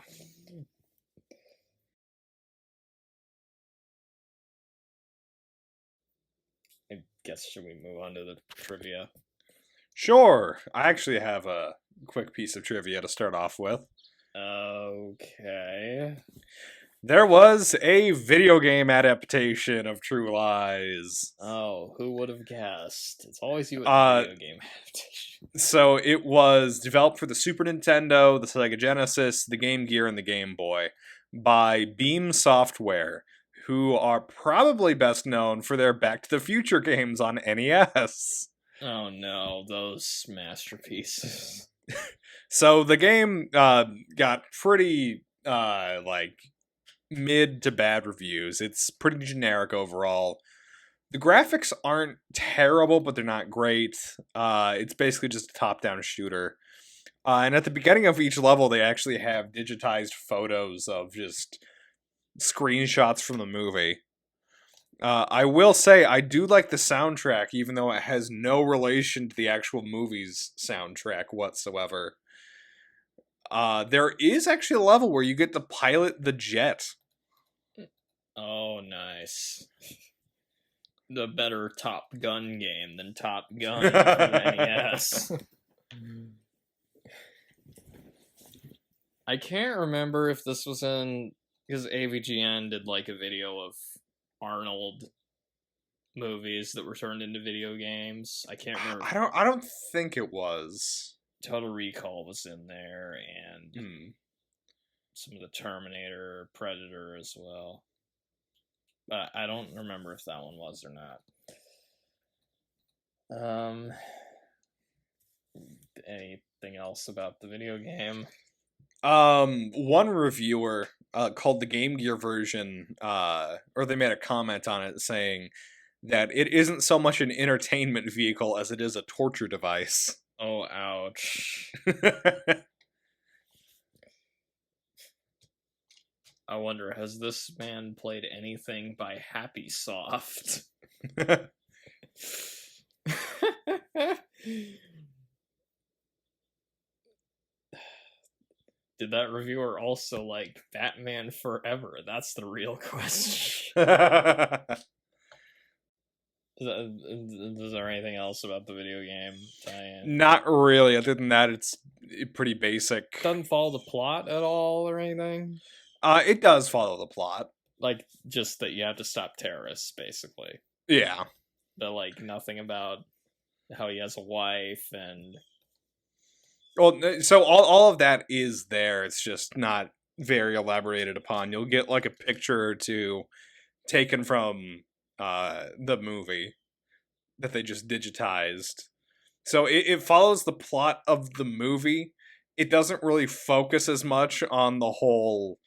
I guess, should we move on to the trivia? Sure. I actually have a quick piece of trivia to start off with. Okay. There was a video game adaptation of True Lies. Oh, who would have guessed? It's always you with the video game adaptation. So it was developed for the Super Nintendo, the Sega Genesis, the Game Gear, and the Game Boy by Beam Software, who are probably best known for their Back to the Future games on NES. Oh no, those masterpieces. So the game got pretty like mid to bad reviews. It's pretty generic overall. The graphics aren't terrible, but they're not great. It's basically just a top-down shooter. And at the beginning of each level, they actually have digitized photos of just screenshots from the movie. I will say, I do like the soundtrack, even though it has no relation to the actual movie's soundtrack whatsoever. There is actually a level where you get to pilot the jet. Oh, nice. The better Top Gun game than Top Gun from NES. I can't remember if this was in, because AVGN did like a video of Arnold movies that were turned into video games. I can't remember. I don't think it was. Total Recall was in there, and some of the Terminator, Predator as well. But I don't remember if that one was or not. Anything else about the video game? One reviewer called the Game Gear version, or they made a comment on it saying that it isn't so much an entertainment vehicle as it is a torture device. Oh, ouch. I wonder, has this man played anything by Happy Soft? Did that reviewer also like Batman Forever? That's the real question. Is there anything else about the video game tie-in? Not really. Other than that, it's pretty basic. Doesn't follow the plot at all or anything? It does follow the plot. Like, just that you have to stop terrorists, basically. Yeah. But, like, nothing about how he has a wife and... Well, so all of that is there. It's just not very elaborated upon. You'll get, like, a picture or two taken from the movie that they just digitized. So it follows the plot of the movie. It doesn't really focus as much on the whole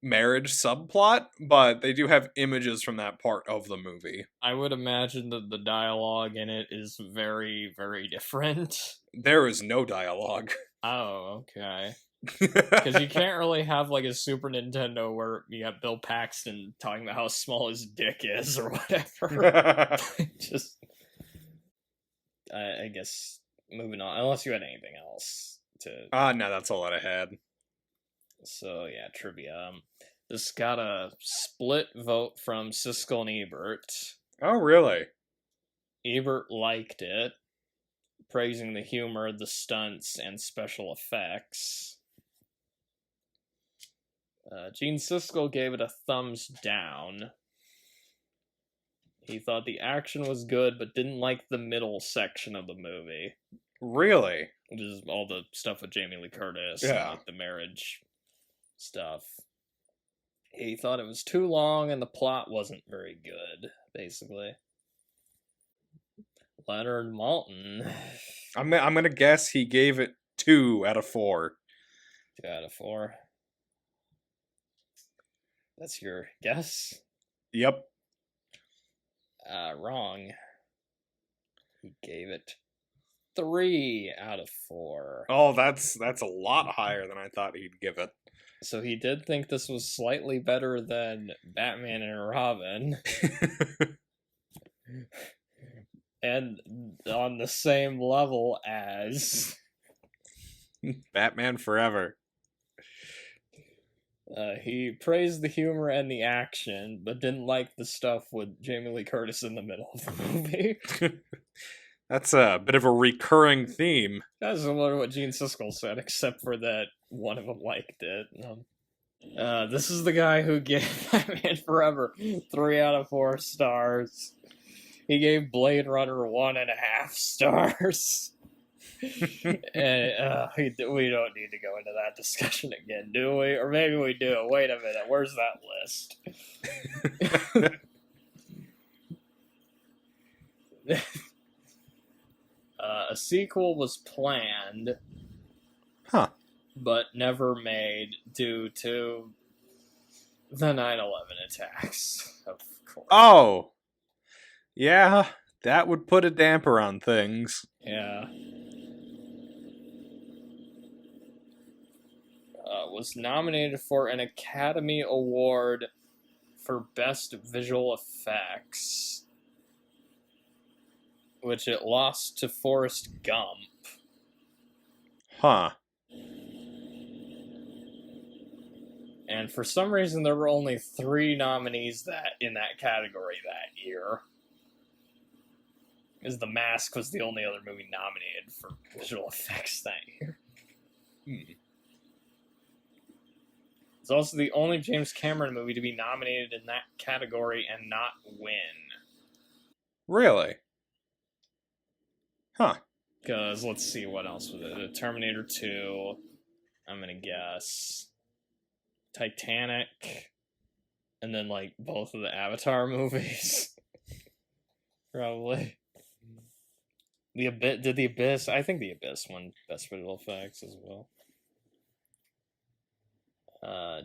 marriage subplot, but they do have images from that part of the movie. I would imagine that the dialogue in it is very, very different. There is no dialogue. Oh, okay. Because you can't really have like a Super Nintendo where you got Bill Paxton talking about how small his dick is or whatever. Just, I guess, moving on. Unless you had anything else to. No, that's all that I had. So yeah, trivia. This got a split vote from Siskel and Ebert. Oh, really? Ebert liked it, praising the humor, the stunts, and special effects. Gene Siskel gave it a thumbs down. He thought the action was good, but didn't like the middle section of the movie. Really? Which is all the stuff with Jamie Lee Curtis, Yeah. and, like, the marriage stuff. He thought it was too long and the plot wasn't very good, basically. Leonard Maltin. I'm gonna guess he gave it 2 out of 4. 2 out of 4. That's your guess? Yep. Wrong. He gave it 3 out of 4. Oh, that's a lot higher than I thought he'd give it. So he did think this was slightly better than Batman and Robin. And on the same level as Batman Forever. He praised the humor and the action, but didn't like the stuff with Jamie Lee Curtis in the middle of the movie. That's a bit of a recurring theme. That's similar to what Gene Siskel said, except for that one of them liked it. This is the guy who gave Batman Forever 3 out of 4 stars. He gave Blade Runner 1.5 stars. And we don't need to go into that discussion again, do we? Or maybe we do. Wait a minute, where's that list? A sequel was planned, but never made due to the 9/11 attacks, of course. Oh, yeah, that would put a damper on things. Yeah. Was nominated for an Academy Award for Best Visual Effects, which it lost to Forrest Gump. Huh. And for some reason, there were only 3 nominees in that category that year. Because The Mask was the only other movie nominated for visual effects that year. It's also the only James Cameron movie to be nominated in that category and not win. Really? Huh. Because, let's see, what else was it? Terminator 2, I'm gonna guess. Titanic, and then, like, both of the Avatar movies. Probably. Did The Abyss? I think The Abyss won Best Visual Effects as well.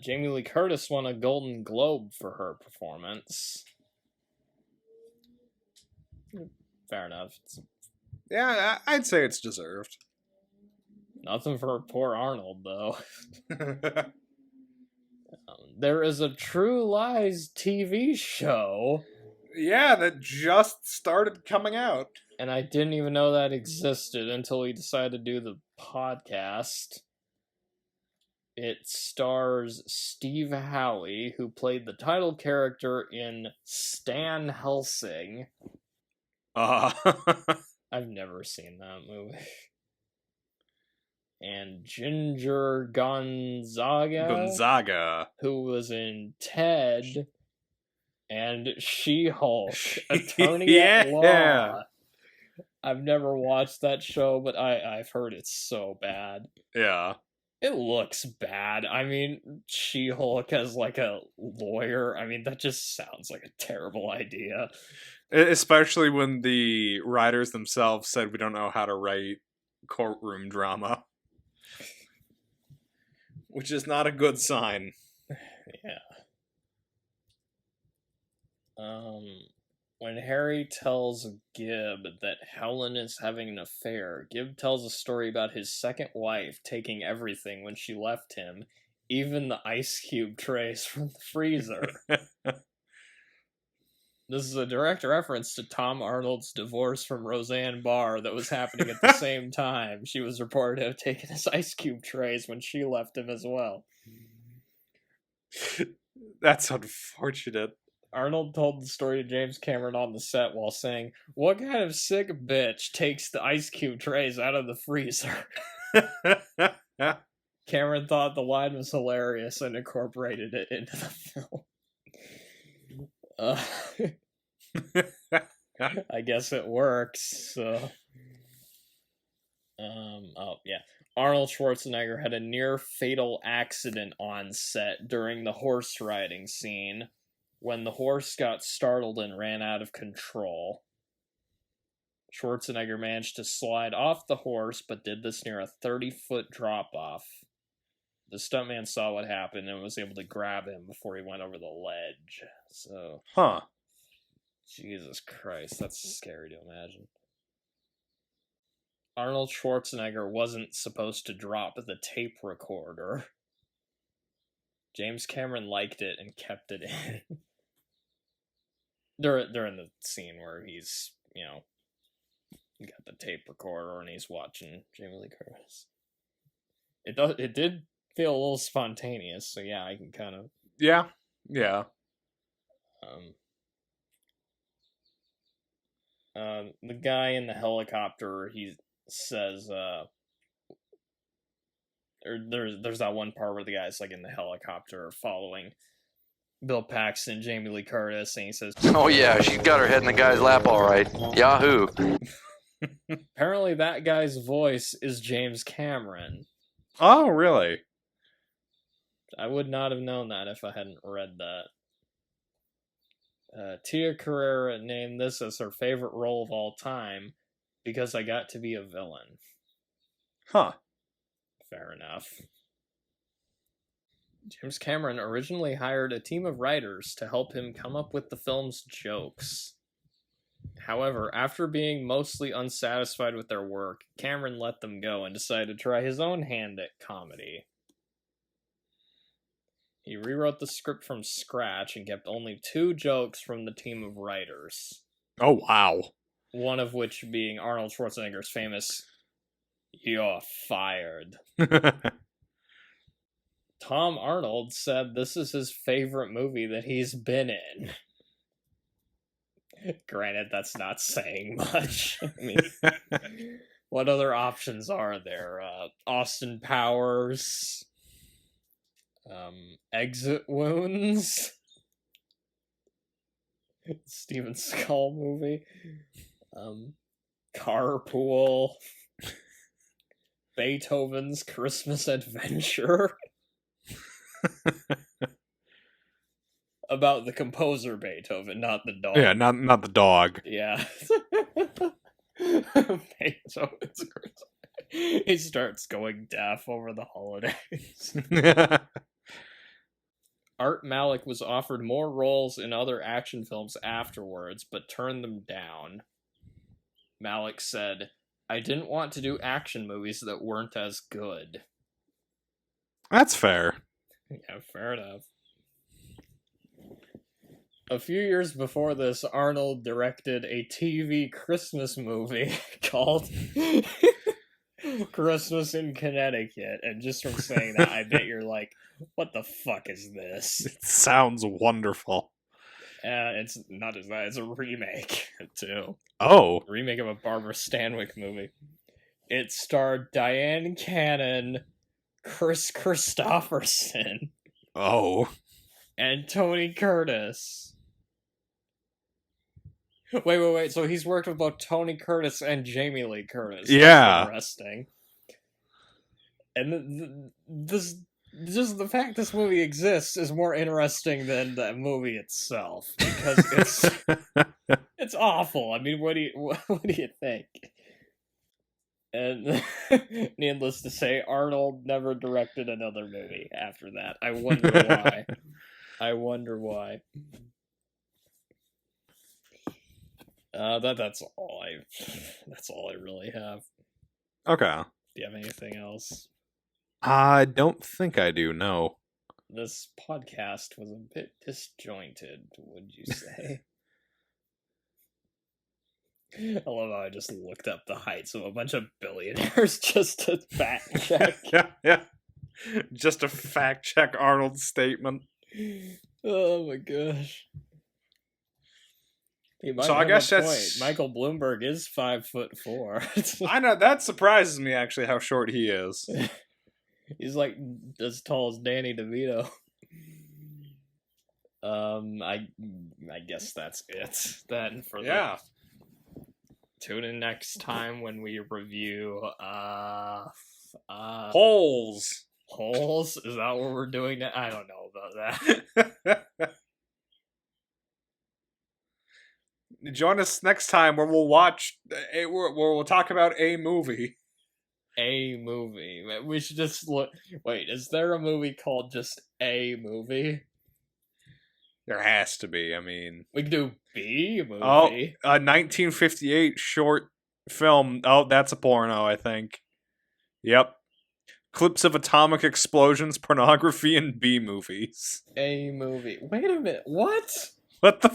Jamie Lee Curtis won a Golden Globe for her performance. Fair enough. Yeah, I'd say it's deserved. Nothing for poor Arnold, though. There is a True Lies TV show. Yeah, that just started coming out. And I didn't even know that existed until we decided to do the podcast. It stars Steve Howey, who played the title character in Stan Helsing. I've never seen that movie. And Ginger Gonzaga, who was in Ted and She-Hulk, Attorney at Law. I've never watched that show, but I've heard it's so bad. Yeah. It looks bad. I mean, She-Hulk as, like, a lawyer. I mean, that just sounds like a terrible idea. Especially when the writers themselves said we don't know how to write courtroom drama. Which is not a good sign. Yeah. When Harry tells Gibb that Helen is having an affair, Gibb tells a story about his second wife taking everything when she left him, even the ice cube trays from the freezer. This is a direct reference to Tom Arnold's divorce from Roseanne Barr that was happening at the same time. She was reported to have taken his ice cube trays when she left him as well. That's unfortunate. Arnold told the story to James Cameron on the set while saying, "What kind of sick bitch takes the ice cube trays out of the freezer?" Cameron thought the line was hilarious and incorporated it into the film. I guess it works. So. Arnold Schwarzenegger had a near-fatal accident on set during the horse riding scene when the horse got startled and ran out of control. Schwarzenegger managed to slide off the horse, but did this near a 30-foot drop-off. The stuntman saw what happened and was able to grab him before he went over the ledge. So, Jesus Christ, that's scary to imagine. Arnold Schwarzenegger wasn't supposed to drop the tape recorder. James Cameron liked it and kept it in. During the scene where he's, got the tape recorder and he's watching Jamie Lee Curtis. It did feel a little spontaneous, so yeah, I can kind of... Yeah. The guy in the helicopter, he says, there's that one part where the guy's like in the helicopter following Bill Paxton, Jamie Lee Curtis, and he says, "Oh yeah, she's got her head in the guy's lap all right. Yahoo." Apparently that guy's voice is James Cameron. Oh, really? I would not have known that if I hadn't read that. Tia Carrera named this as her favorite role of all time because I got to be a villain. Huh. Fair enough. James Cameron originally hired a team of writers to help him come up with the film's jokes. However, after being mostly unsatisfied with their work, Cameron let them go and decided to try his own hand at comedy. He rewrote the script from scratch and kept only 2 jokes from the team of writers. Oh, wow. One of which being Arnold Schwarzenegger's famous, "You're fired." Tom Arnold said this is his favorite movie that he's been in. Granted, that's not saying much. I mean, what other options are there? Austin Powers... Exit Wounds, Steven Skull movie, Carpool, Beethoven's Christmas Adventure, about the composer Beethoven, not the dog. Yeah, not the dog. Yeah. Beethoven's Christmas. He starts going deaf over the holidays. Art Malik was offered more roles in other action films afterwards, but turned them down. Malik said, "I didn't want to do action movies that weren't as good." That's fair. Yeah, fair enough. A few years before this, Arnold directed a TV Christmas movie called Christmas in Connecticut, and just from saying that, I bet you're like, what the fuck is this? It sounds wonderful. It's not just that, it's a remake, too. Oh. A remake of a Barbara Stanwyck movie. It starred Diane Cannon, Chris Christopherson, and Tony Curtis. Wait. So he's worked with both Tony Curtis and Jamie Lee Curtis. Yeah. That's interesting. And just the fact this movie exists is more interesting than the movie itself, because it's awful. I mean, what do you think? And needless to say, Arnold never directed another movie after that. I wonder why. I wonder why. That's all I really have. Okay. Do you have anything else? I don't think I do, no. This podcast was a bit disjointed, would you say? I love how I just looked up the heights of a bunch of billionaires just to fact check. Yeah. Just to fact check Arnold's statement. Oh my gosh. He might So I have guess a that's- point. Michael Bloomberg is 5'4". I know, that surprises me actually how short he is. He's like as tall as Danny DeVito. I guess that's it then for Yeah. tune in next time when we review Holes. Holes. Is that what we're doing now? I don't know about that. Join us next time where we'll watch, where we'll talk about a movie. A movie. We should just look. Wait, is there a movie called just A Movie? There has to be, I mean. We could do B Movie. Oh, a 1958 short film. Oh, that's a porno, I think. Yep. Clips of atomic explosions, pornography, and B movies. A Movie. Wait a minute. What? What the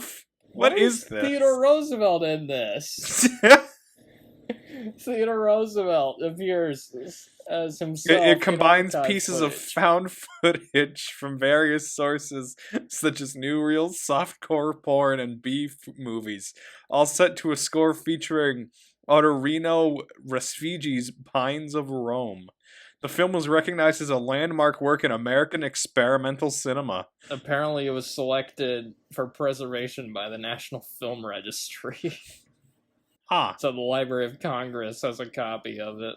what Why is this? Theodore Roosevelt in this? Theodore Roosevelt appears as himself. It combines in archive pieces of footage. found footage from various sources, such as new reels, softcore porn, and B movies, all set to a score featuring Ottorino Respighi's Pines of Rome. The film was recognized as a landmark work in American experimental cinema. Apparently, it was selected for preservation by the National Film Registry. Huh. So the Library of Congress has a copy of it.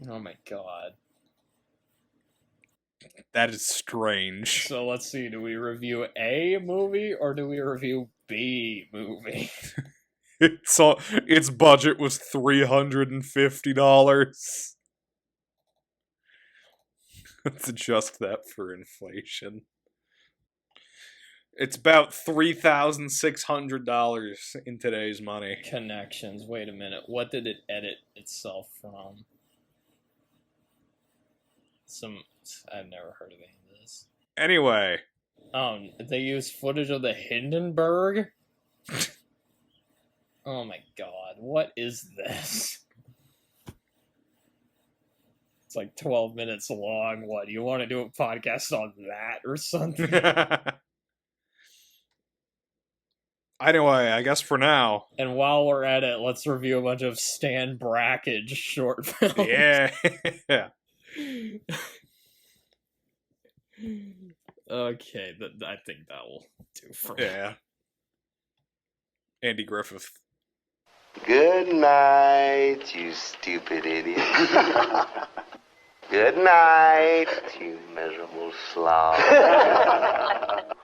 Oh my god. That is strange. So let's see, do we review A movie or do we review B movie? Its budget was $350. Let's adjust that for inflation. It's about $3,600 in today's money. Connections. Wait a minute. What did it edit itself from? I've never heard of any of this. Anyway. They use footage of the Hindenburg? Oh my god. What is this? It's like 12 minutes long. What, do you want to do a podcast on that or something? Anyway, I guess for now. And while we're at it, let's review a bunch of Stan Brakhage short films. Yeah. Okay, I think that will do for me. Yeah. Andy Griffith. Good night, you stupid idiot. Good night, you miserable slob.